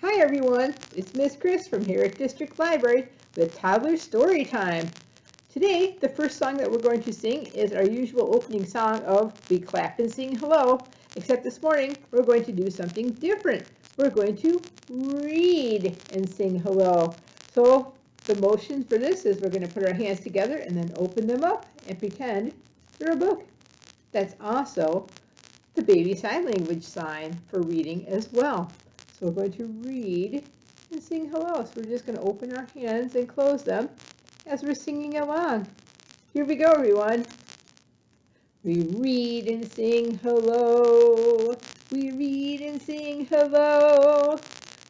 Hi everyone, it's Miss Chris from here at District Library with Toddler Story Time. Today, the first song that we're going to sing is our usual opening song of We Clap and Sing Hello, except this morning we're going to do something different. We're going to read and sing hello. So the motion for this is we're going to put our hands together and then open them up and pretend they're a book. That's also the baby sign language sign for reading as well. So we're going to read and sing hello. So we're just going to open our hands and close them as we're singing along. Here we go, everyone. We read and sing hello. We read and sing hello.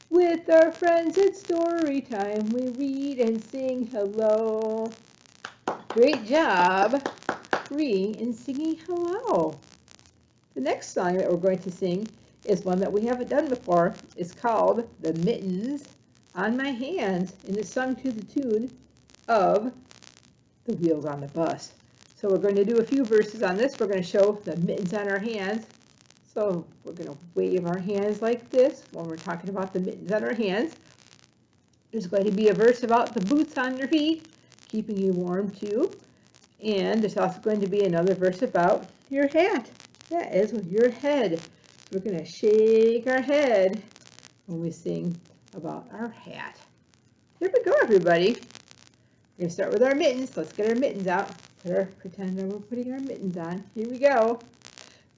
With our friends at story time, we read and sing hello. Great job reading and singing hello. The next song that we're going to sing is one that we haven't done before. It's called The Mittens on My Hands, and it's sung to the tune of The Wheels on the Bus. So we're going to do a few verses on this. We're going to show the mittens on our hands. So we're going to wave our hands like this when we're talking about the mittens on our hands. There's going to be a verse about the boots on your feet, keeping you warm too. And there's also going to be another verse about your hat. That is with your head. So we're going to shake our head when we sing about our hat. Here we go, everybody. We're going to start with our mittens. Let's get our mittens out. Pretend that we're putting our mittens on. Here we go.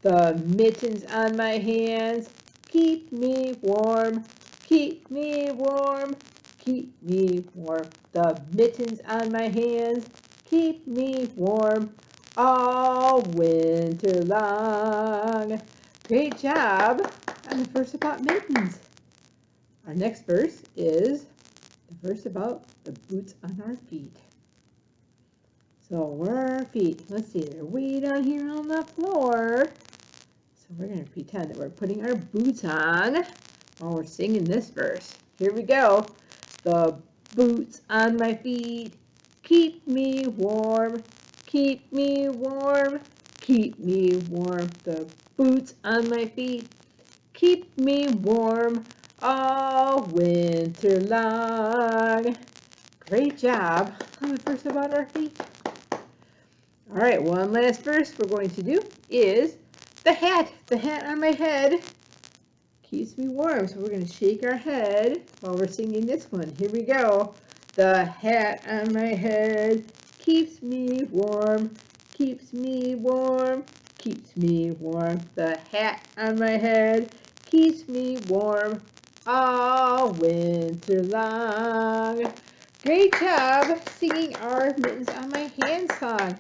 The mittens on my hands keep me warm, keep me warm, keep me warm. The mittens on my hands keep me warm all winter long. Great job on the verse about mittens. Our next verse is the verse about the boots on our feet. So where are our feet? Let's see, they're way down here on the floor. So we're going to pretend that we're putting our boots on while we're singing this verse. Here we go. The boots on my feet keep me warm, keep me warm, keep me warm. The boots on my feet keep me warm all winter long. Great job on the verse about our feet. All right, one last verse we're going to do is the hat. The hat on my head keeps me warm. So we're going to shake our head while we're singing this one. Here we go. The hat on my head keeps me warm, keeps me warm, keeps me warm. The hat on my head keeps me warm all winter long. Great job singing our mittens on my hand song.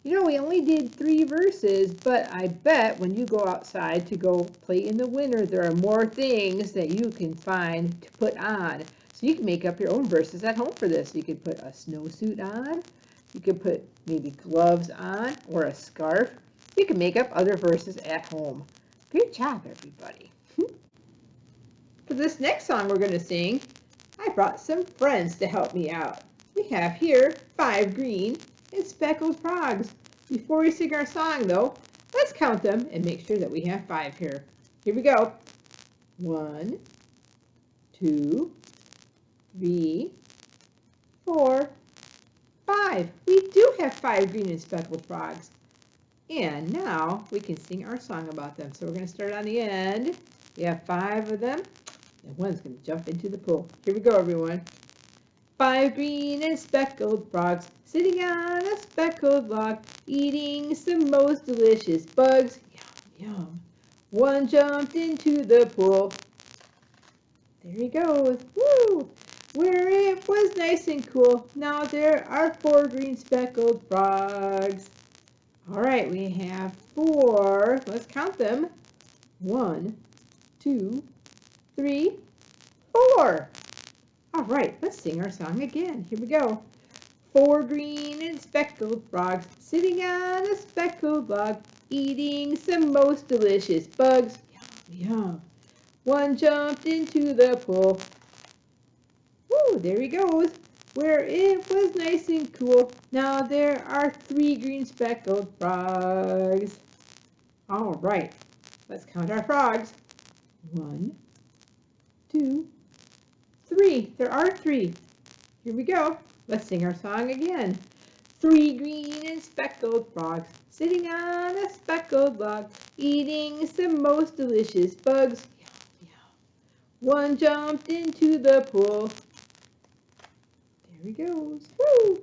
You know, we only did 3 verses, but I bet when you go outside to go play in the winter, there are more things that you can find to put on. So you can make up your own verses at home for this. You could put a snowsuit on. You could put maybe gloves on or a scarf. You can make up other verses at home. Great job, everybody. For this next song we're going to sing, I brought some friends to help me out. We have here 5 green and speckled frogs. Before we sing our song, though, let's count them and make sure that we have 5 here. Here we go. 1, 2, 3, 4, 5. We do have 5 green and speckled frogs. And now we can sing our song about them. So we're going to start on the end. We have 5 of them, and one's going to jump into the pool. Here we go, everyone. 5 green and speckled frogs sitting on a speckled log, eating some most delicious bugs. Yum, yum. One jumped into the pool. There he goes. Woo! Where it was nice and cool. Now there are 4 green speckled frogs. All right, we have 4. Let's count them. 1, 2, 3, 4. All right, let's sing our song again. Here we go. 4 green and speckled frogs sitting on a speckled log, eating some most delicious bugs. Yum, yum. One jumped into the pool. Woo, there he goes. Where it was nice and cool. Now there are 3 green speckled frogs. All right, let's count our frogs. 1, 2, 3. There are 3. Here we go. Let's sing our song again. 3 green and speckled frogs sitting on a speckled log, eating some most delicious bugs. Yum, yum. One jumped into the pool. There he goes. Woo!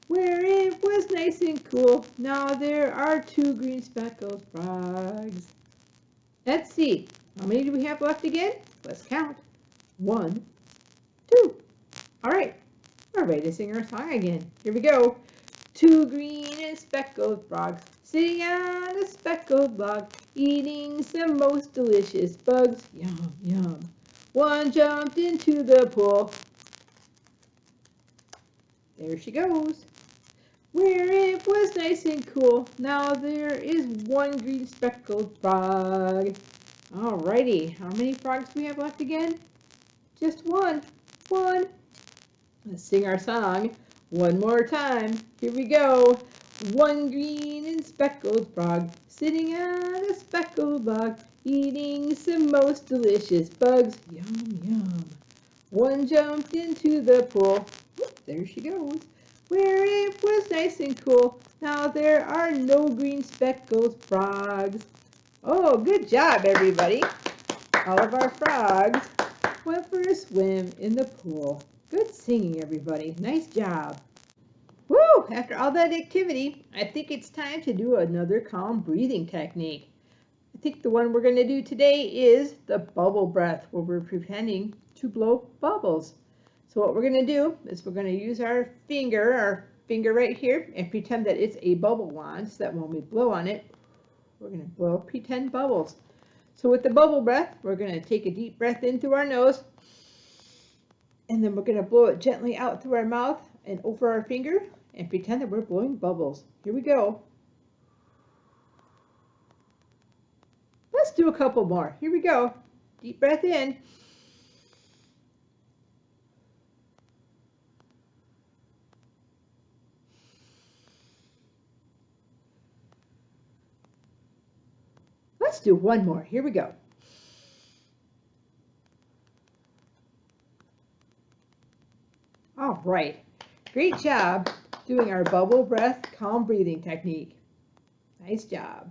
Where it was nice and cool. Now there are 2 green speckled frogs. Let's see. How many do we have left again? Let's count. 1, 2. All right. We're ready to sing our song again. Here we go. 2 green and speckled frogs sitting on a speckled log, eating some most delicious bugs. Yum, yum. One jumped into the pool. There she goes. Where it was nice and cool. Now there is 1 green speckled frog. Alrighty. How many frogs do we have left again? Just 1. 1. Let's sing our song one more time. Here we go. 1 green and speckled frog sitting on a speckled log, eating some most delicious bugs. Yum, yum. One jumped into the pool. Whoop, there she goes. Where it was nice and cool. Now there are no green speckled frogs. Oh, good job, everybody. All of our frogs went for a swim in the pool. Good singing, everybody. Nice job. Woo! After all that activity, I think it's time to do another calm breathing technique. I think the one we're going to do today is the bubble breath, where we're pretending to blow bubbles. So what we're going to do is we're going to use our finger right here, and pretend that it's a bubble wand, so that when we blow on it, we're going to blow pretend bubbles. So with the bubble breath, we're going to take a deep breath in through our nose, and then we're going to blow it gently out through our mouth and over our finger, and pretend that we're blowing bubbles. Here we go. Let's do a couple more. Here we go. Deep breath in. Let's do one more. Here we go. All right. Great job doing our bubble breath calm breathing technique. Nice job.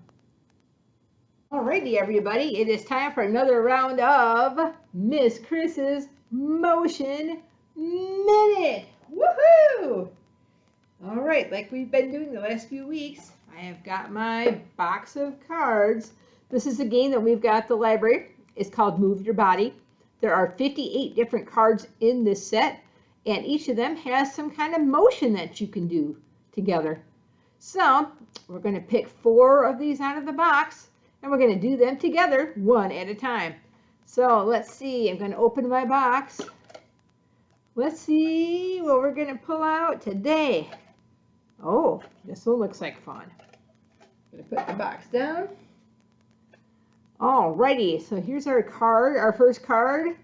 Alrighty, everybody. It is time for another round of Miss Chris's Motion Minute. Woohoo! All right, like we've been doing the last few weeks, I have got my box of cards. This is a game that we've got at the library. It's called Move Your Body. There are 58 different cards in this set, and each of them has some kind of motion that you can do together. So we're going to pick 4 of these out of the box, and we're going to do them together one at a time. So let's see. I'm going to open my box. Let's see what we're going to pull out today. Oh, this one looks like fun. I'm going to put the box down. Alrighty, so here's our card, our first card.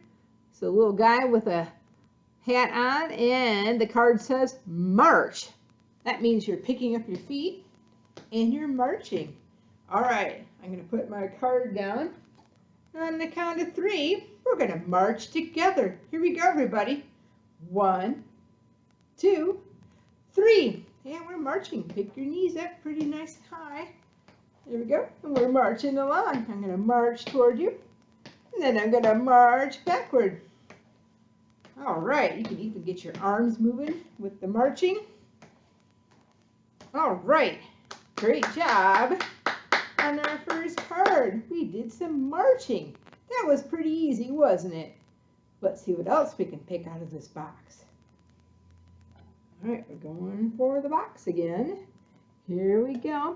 It's a little guy with a hat on, and the card says march. That means you're picking up your feet and you're marching. All right, I'm going to put my card down. On the count of 3, we're going to march together. Here we go, everybody. 1, 2, 3. And we're marching. Pick your knees up pretty nice and high. There we go. And we're marching along. I'm going to march toward you. And then I'm going to march backward. All right. You can even get your arms moving with the marching. All right. Great job on our first card. We did some marching. That was pretty easy, wasn't it? Let's see what else we can pick out of this box. All right. We're going for the box again. Here we go.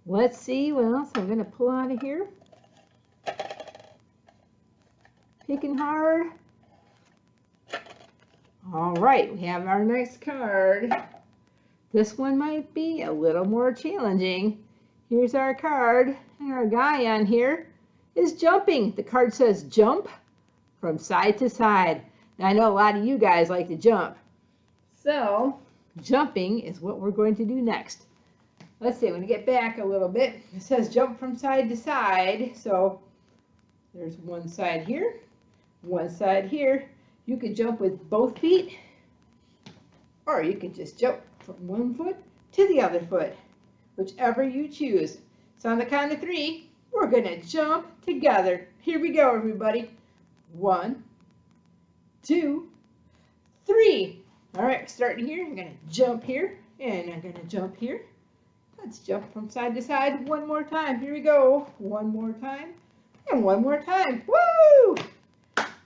Let's see what else I'm going to pull out of here. Picking hard. All right, we have our next card. This one might be a little more challenging. Here's our card, and our guy on here is jumping. The card says jump from side to side. Now, I know a lot of you guys like to jump. So, jumping is what we're going to do next. Let's see, I'm going to get back a little bit. It says jump from side to side. So there's one side here, one side here. You can jump with both feet, or you can just jump from one foot to the other foot, whichever you choose. So on the count of 3, we're gonna jump together. Here we go, everybody. 1, 2, 3. All right, starting here, I'm gonna jump here, and I'm gonna jump here. Let's jump from side to side one more time. Here we go. One more time, and one more time. Woo!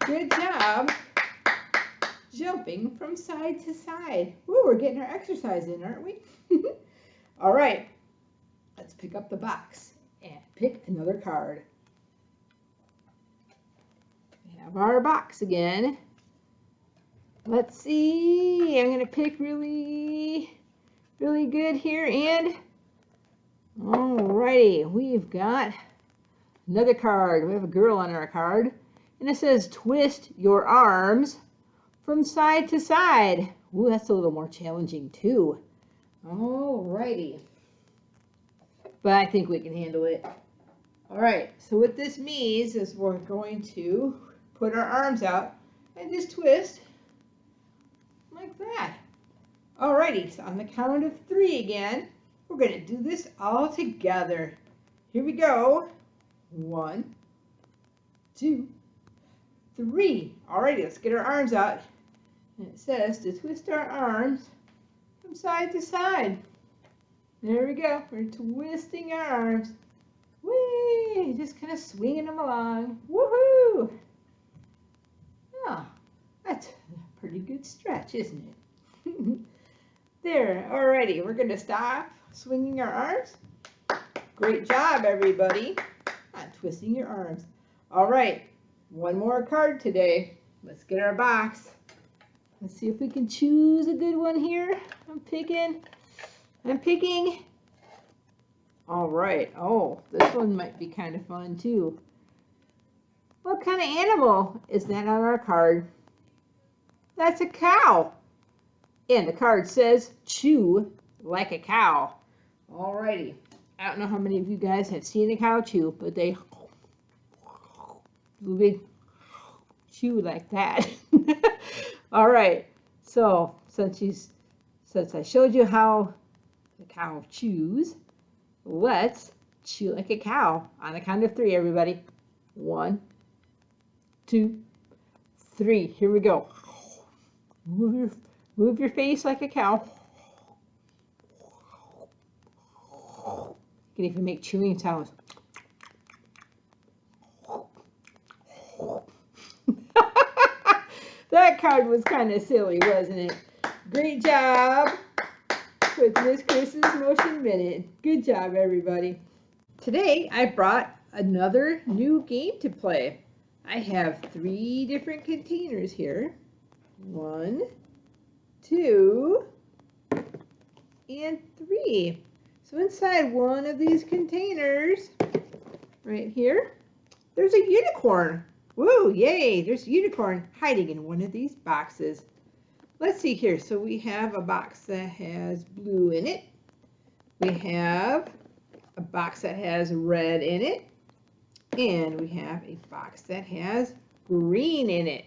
Good job jumping from side to side. Woo, we're getting our exercise in, aren't we? All right, let's pick up the box and pick another card. We have our box again. Let's see, I'm gonna pick really good here, and alrighty, we've got another card. We have a girl on our card, and it says twist your arms from side to side. Ooh, that's a little more challenging too. Alrighty, but I think we can handle it. Alright, so what this means is we're going to put our arms out and just twist like that. Alrighty, so on the count of 3 again, we're going to do this all together. Here we go. 1, 2, 3. Alrighty, let's get our arms out. And it says to twist our arms from side to side. There we go. We're twisting our arms. Whee! Just kind of swinging them along. Woohoo! Oh, that's a pretty good stretch, isn't it? There. Alrighty, we're going to stop swinging our arms. Great job, everybody, on twisting your arms. All right, one more card today. Let's get our box. Let's see if we can choose a good one here. I'm picking. All right. Oh, this one might be kind of fun too. What kind of animal is that on our card? That's a cow. And the card says chew like a cow. Alrighty. I don't know how many of you guys have seen a cow chew, but they chew like that. All right. So since I showed you how the cow chews, let's chew like a cow on the count of 3, everybody. 1, 2, 3. Here we go. Move your face like a cow. You can even make chewing sounds. That card was kind of silly, wasn't it? Great job with Miss Chris's Motion Minute. Good job, everybody. Today, I brought another new game to play. I have 3 different containers here. 1, 2, and 3. So inside one of these containers, right here, there's a unicorn. Woo, yay, there's a unicorn hiding in one of these boxes. Let's see here. So we have a box that has blue in it. We have a box that has red in it. And we have a box that has green in it.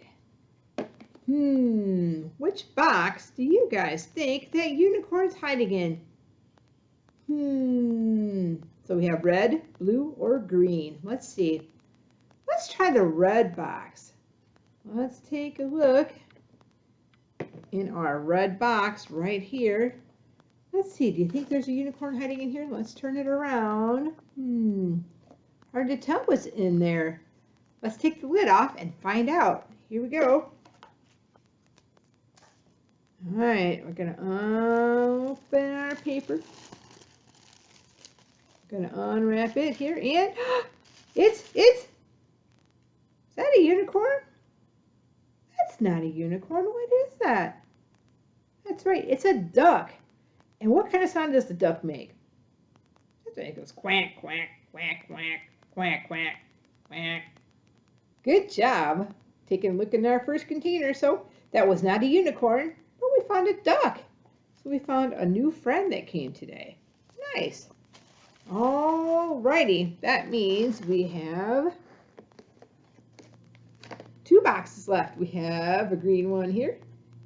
Which box do you guys think that unicorn's hiding in? So we have red, blue, or green. Let's see. Let's try the red box. Let's take a look in our red box right here. Let's see. Do you think there's a unicorn hiding in here? Let's turn it around. Hard to tell what's in there. Let's take the lid off and find out. Here we go. All right, we're going to open our paper. Going to unwrap it here, and is that a unicorn? That's not a unicorn. What is that? That's right, it's a duck. And what kind of sound does the duck make? It goes quack, quack, quack, quack, quack, quack, quack. Good job taking a look in our first container. So that was not a unicorn, but we found a duck. So we found a new friend that came today. Nice. Alrighty, that means we have 2 boxes left. We have a green one here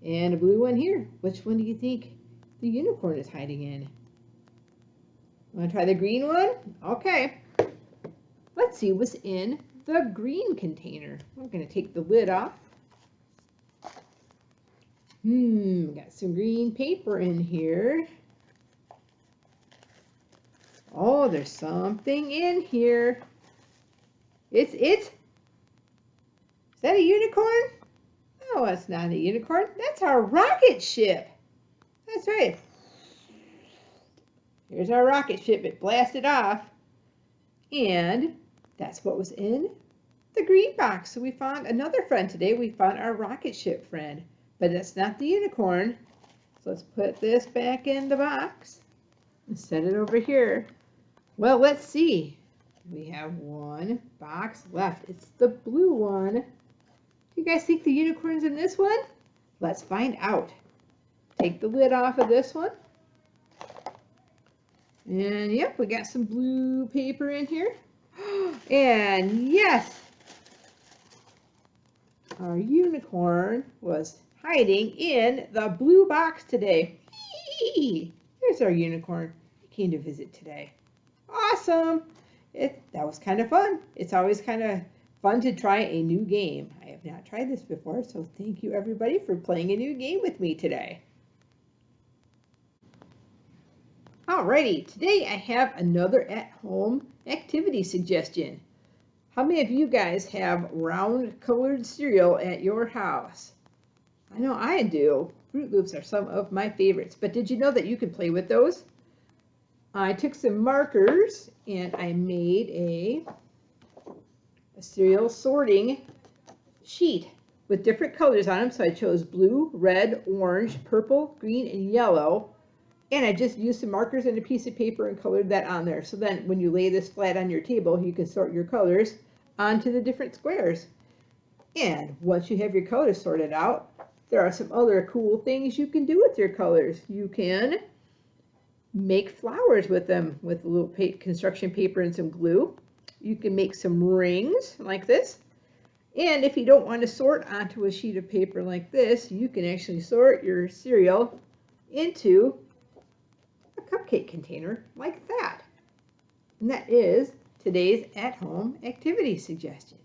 and a blue one here. Which one do you think the unicorn is hiding in? Want to try the green one? Okay. Let's see what's in the green container. I'm going to take the lid off. Got some green paper in here. Oh, there's something in here. Is that a unicorn? No, it's not a unicorn. That's our rocket ship. That's right. Here's our rocket ship. It blasted off. And that's what was in the green box. So we found another friend today. We found our rocket ship friend. But that's not the unicorn. So let's put this back in the box and set it over here. Well, let's see. We have 1 box left. It's the blue one. Do you guys think the unicorn's in this one? Let's find out. Take the lid off of this one. And yep, we got some blue paper in here. And yes, our unicorn was hiding in the blue box today. There's our unicorn. He came to visit today. Awesome. That was kind of fun. It's always kind of fun to try a new game. I have not tried this before, so thank you everybody for playing a new game with me today. Alrighty, today I have another at-home activity suggestion. How many of you guys have round colored cereal at your house? I know I do. Fruit Loops are some of my favorites, but did you know that you can play with those? I took some markers and I made a cereal sorting sheet with different colors on them. So I chose blue, red, orange, purple, green, and yellow. And I just used some markers and a piece of paper and colored that on there. So then when you lay this flat on your table, you can sort your colors onto the different squares. And once you have your colors sorted out, there are some other cool things you can do with your colors. You can make flowers with them with a little construction paper and some glue. You can make some rings like this. And if you don't want to sort onto a sheet of paper like this, you can actually sort your cereal into a cupcake container like that. And that is today's at-home activity suggestion.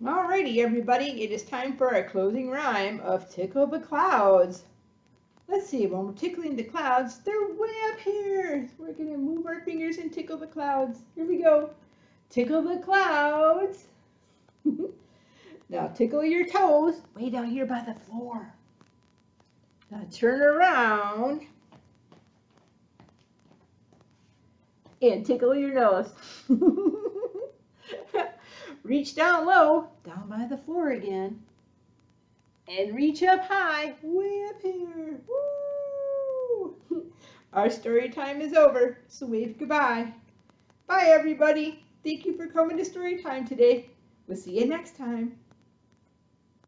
Alrighty everybody, it is time for our closing rhyme of Tickle the Clouds. Let's see, when we're tickling the clouds, they're way up here. We're going to move our fingers and tickle the clouds. Here we go. Tickle the clouds. Now tickle your toes way down here by the floor. Now turn around and tickle your nose. Reach down low, down by the floor again. And reach up high, way up here. Woo! Our story time is over, so wave goodbye. Bye everybody. Thank you for coming to story time today. We'll see you next time.